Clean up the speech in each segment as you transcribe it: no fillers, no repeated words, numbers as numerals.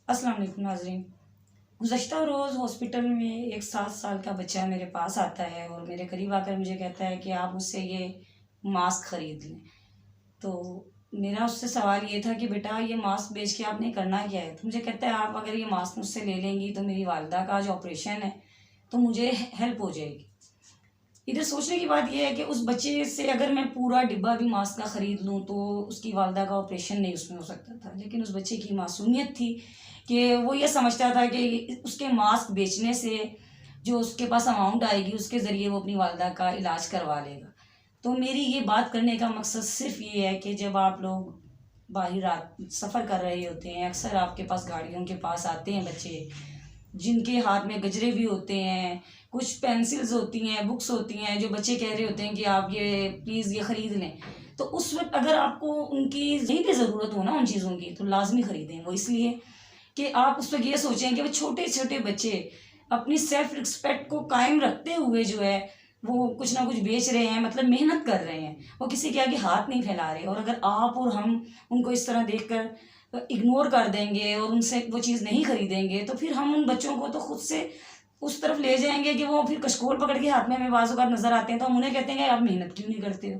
अस्सलाम वालेकुम नाज़रीन। गुज़श्ता रोज़ हॉस्पिटल में एक 7 साल का बच्चा मेरे पास आता है और मेरे करीब आकर मुझे कहता है कि आप मुझसे ये मास्क ख़रीद लें। तो मेरा उससे सवाल ये था कि बेटा ये मास्क बेच के आपने करना क्या है? तो मुझे कहता है आप अगर ये मास्क मुझसे ले लेंगी तो मेरी वालिदा का जो ऑपरेशन है तो मुझे हेल्प हो जाएगी। इधर सोचने की बात ये है कि उस बच्चे से अगर मैं पूरा डिब्बा भी मास्क का ख़रीद लूँ तो उसकी वालिदा का ऑपरेशन नहीं उसमें हो सकता था। लेकिन उस बच्चे की मासूमियत थी कि वो ये समझता था कि उसके मास्क बेचने से जो उसके पास अमाउंट आएगी उसके ज़रिए वो अपनी वालिदा का इलाज करवा लेगा। तो मेरी ये बात करने का मकसद सिर्फ़ ये है कि जब आप लोग बाहर रात सफ़र कर रहे होते हैं, अक्सर आपके पास गाड़ियों के पास आते हैं बच्चे जिनके हाथ में गजरे भी होते हैं, कुछ पेंसिल्स होती हैं, बुक्स होती हैं, जो बच्चे कह रहे होते हैं कि आप ये प्लीज़ ये ख़रीद लें। तो उस वक़्त अगर आपको उनकी नहीं भी ज़रूरत हो ना उन चीज़ों की, तो लाज़मी ख़रीदें। वो इसलिए कि आप उस वक़्त ये सोचें कि वो छोटे-छोटे बच्चे अपनी सेल्फ़ रिस्पेक्ट को कायम रखते हुए जो है, वो कुछ ना कुछ बेच रहे हैं, मतलब मेहनत कर रहे हैं। वो किसी के आगे हाथ नहीं फैला रहे और अगर आप और हम उनको इस तरह देखकर इग्नोर कर देंगे और उनसे वो चीज़ नहीं खरीदेंगे तो फिर हम उन बच्चों को तो खुद से उस तरफ ले जाएंगे कि वो फिर कशकोल पकड़ के हाथ में हमें बाज़ औक़ात नज़र आते हैं तो हम उन्हें कहते हैं कि आप मेहनत क्यों नहीं करते हो।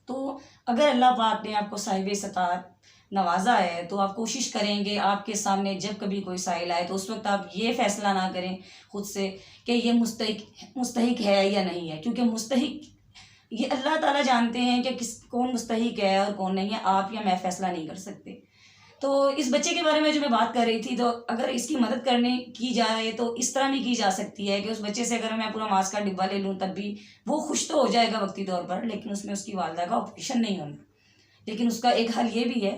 तो अगर अल्लाह पाक ने आपको साहिब इस्तात नवाजा है तो आप कोशिश करेंगे आपके सामने जब कभी कोई साइल आए तो उस वक्त आप ये फैसला ना करें खुद से कि ये मुस्तहिक है या नहीं है, क्योंकि मुस्तहिक ये अल्लाह ताला जानते हैं कि किस कौन मुस्तहिक है और कौन नहीं है, आप या मैं फैसला नहीं कर सकते। तो इस बच्चे के बारे में जो मैं बात कर रही थी, तो अगर इसकी मदद करने की जाए तो इस तरह भी की जा सकती है कि उस बच्चे से अगर मैं पूरा मांस का डिब्बा ले लूँ तब भी वो खुश तो हो जाएगा वक्ती तौर पर, लेकिन उसमें उसकी वालिदा का ऑपरेशन नहीं होना। लेकिन उसका एक हल ये भी है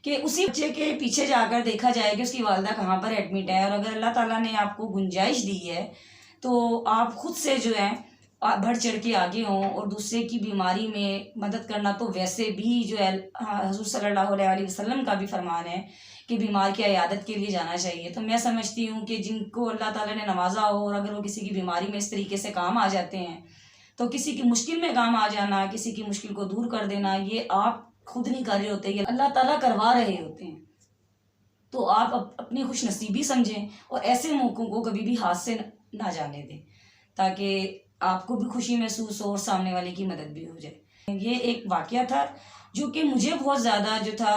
कि उसी बच्चे के पीछे जाकर देखा जाए कि उसकी वालिदा कहाँ पर एडमिट है, और अगर अल्लाह ताला ने आपको गुंजाइश दी है तो आप खुद से जो है बढ़ चढ़ के आगे हों और दूसरे की बीमारी में मदद करना तो वैसे भी जो है हुज़ूर सल्लल्लाहु अलैहि वसल्लम का भी फरमान है कि बीमार की इयादत के लिए जाना चाहिए। तो मैं समझती हूँ कि जिनको अल्लाह ताला ने नवाजा हो और अगर वो किसी की बीमारी में इस तरीके से काम आ जाते हैं तो किसी की मुश्किल में काम आ जाना, किसी की मुश्किल को दूर कर देना, ये आप खुद नहीं कर रहे होते, ये अल्लाह ताला करवा रहे होते हैं। तो आप अपनी खुशनसीबी समझें और ऐसे मौक़ों को कभी भी हाथ से ना जाने दें ताकि आपको भी खुशी महसूस हो और सामने वाले की मदद भी हो जाए। ये एक वाक़या था जो कि मुझे बहुत ज़्यादा जो था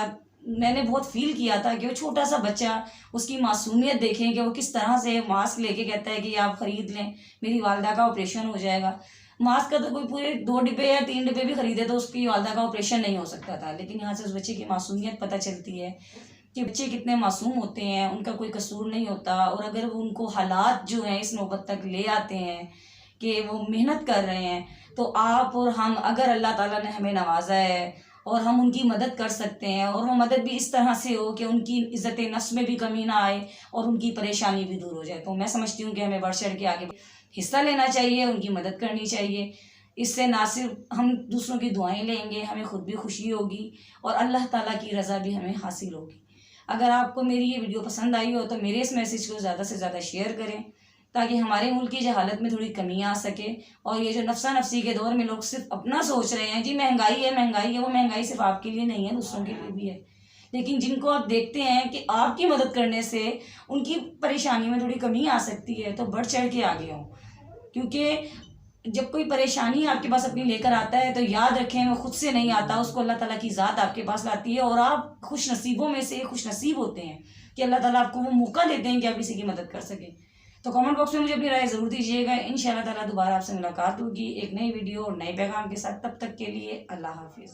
मैंने बहुत फ़ील किया था कि वो छोटा सा बच्चा, उसकी मासूमियत देखें कि वो किस तरह से मास्क लेके कहता है कि आप ख़रीद लें, मेरी वालिदा का ऑपरेशन हो जाएगा। मास्क का तो कोई पूरे 2 डिब्बे या 3 डिब्बे भी ख़रीदे तो उसकी वालिदा का ऑपरेशन नहीं हो सकता था। लेकिन यहाँ से उस बच्चे की मासूमियत पता चलती है कि बच्चे कितने मासूम होते हैं, उनका कोई कसूर नहीं होता और अगर वो उनको हालात जो हैं इस नौबत तक ले आते हैं कि वो मेहनत कर रहे हैं, तो आप और हम अगर अल्लाह ताला ने हमें नवाजा है और हम उनकी मदद कर सकते हैं और वो मदद भी इस तरह से हो कि उनकी इज़्ज़त नफ्स में भी कमी ना आए और उनकी परेशानी भी दूर हो जाए, तो मैं समझती हूँ कि हमें बढ़ चढ़ के आगे हिस्सा लेना चाहिए, उनकी मदद करनी चाहिए। इससे ना सिर्फ हम दूसरों की दुआएं लेंगे, हमें खुद भी खुशी होगी और अल्लाह ताला की रज़ा भी हमें हासिल होगी। अगर आपको मेरी ये वीडियो पसंद आई हो तो मेरे इस मैसेज को ज़्यादा से ज़्यादा शेयर करें ताकि हमारे मुल्क की जहालत में थोड़ी कमी आ सके। और ये जो नफसा नफसी के दौर में लोग सिर्फ अपना सोच रहे हैं, जी महंगाई है महंगाई है, वो महंगाई सिर्फ आपके लिए नहीं है, दूसरों के लिए भी है। लेकिन जिनको आप देखते हैं कि आपकी मदद करने से उनकी परेशानी में थोड़ी कमी आ सकती है तो बढ़ चढ़ के आगे हों, क्योंकि जब कोई परेशानी आपके पास अपनी लेकर आता है तो याद रखें वो खुद से नहीं आता, उसको अल्लाह ताला की ज़ात आपके पास लाती है और आप खुश नसीबों में से खुश नसीब होते हैं कि अल्लाह ताला आपको वो मौका देते हैं कि आप किसी की मदद कर सकें। तो कमेंट बॉक्स में मुझे अपनी राय ज़रूर दीजिएगा। इंशाअल्लाह ताला दोबारा आपसे मुलाकात होगी एक नई वीडियो और नए पैगाम के साथ। तब तक के लिए अल्लाह हाफिज़।